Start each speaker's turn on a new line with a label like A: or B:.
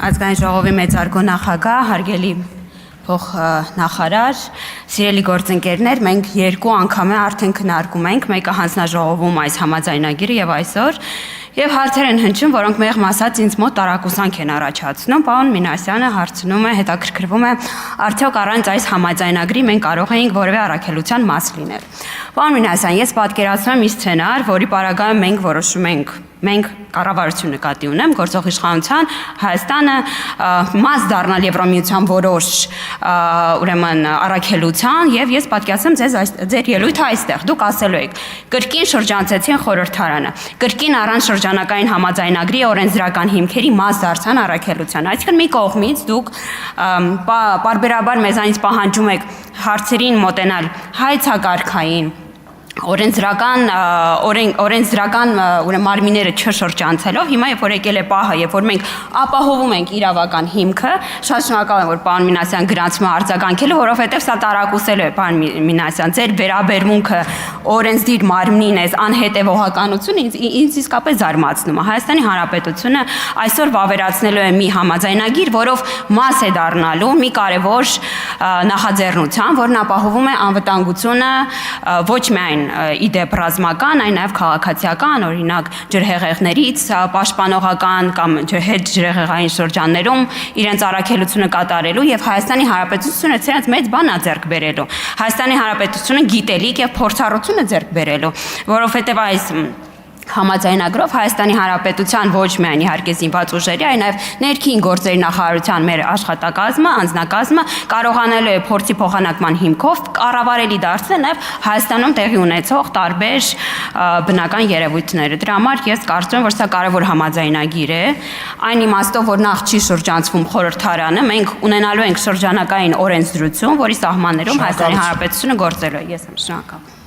A: Ազգային ժողովի մեծարգո նախագահ, հարգելի փոխնախարար, սիրելի գործընկերներ, մենք երկու անգամ արդեն քննարկում ենք, մեկը հանձնաժողովում այս համաձայնագիրը եւ այսօր եւ հարցեր են հնչում, որոնք մեղմ ասած ինձ մոտ տարակուսանք են առաջացնում։ Պարոն Մինասյանը հարցնում է, հետաքրքրվում է, արդյոք առանց այս համաձայնագրի մենք կարող էինք որևէ առաքելության մաս լինել։ Պարոն Մինասյան, ես պատկերացնում եմ մի սցենար, որի պարագայում մենք որոշում ենք, մենք կառավարություն նկատի ունեմ, գործող իշխանության Հայաստանը մաս դառնալ Եվրամիության որոշ ուրեմն առաքելության եւ ես պատկերացնում ձեզ ձեր ելույթը այստեղ դուք ասելու եք կրկին շրջանցեցին խորհրդարանը կրկին առանց շրջանակային համաձայնագրի օրենսդրական հիմքերի մաս դարձան առաքելության այսինքն մի կողմից դուք պարբերաբար մեզանից պահանջում եք հարցերին մոտենալ հայցակարգային օրենսդրական ուրեմն մարմինները չշրջանցելով հիմա երբ որ եկել է պահը երբ որ մենք ապահովում ենք իրավական հիմքը շատ շնորհակալ եմ որ պարոն Մինասյան գրանցումը արձագանքել որովհետև սա տարակուսել է պարոն Մինասյան ձեր վերաբերմունքը օրենսդիր մարմնին էս անհետևողականությունը ինձ իսկապես զարմացնում է Հայաստանի Հանրապետությունը այսօր վավերացնելու է մի համաձայնագիր որով մաս է դառնալու մի կարևոր նախաձեռնության որն ապահովում է անվտանգությունը ոչ միայն իդեպ ռազմական, այն նաև քաղաքացիական, օրինակ ջրհեղեղներից պաշտպանողական կամ հետ ջրհեղեղային շրջաններում իրենց առաքելությունը կատարելու եւ Հայաստանի Հանրապետությունը ցերած մեծ բան է ձեռք բերելու։ Հայաստանի Հանրապետությունը գիտելիք եւ փորձառություն է ձեռք բերելու, որովհետեւ այս համաձայնագրով Հայաստանի Հանրապետության ոչ միայն իհարկե զինված ուժերի, այլ նաև ներքին գործերի նախարարության մեր աշխատակազմը, անձնակազմը կարողանելու է փորձի փոխանակման հիմքով կառավարելի դարձնել նաև Հայաստանում տեղի ունեցող տարբեր բնական երևույթները։ Դրա համար ես կարծում եմ, որ սա կարևոր համաձայնագիր է, այն իմաստով, որ նախ չի շրջանցվում խորհրդարանը, մենք ունենալու ենք շրջանակային օրենսդրություն, որի սահմաններում Հայաստանի Հանրապետությունը գործելու է։ Ես եմ շնորհակալ։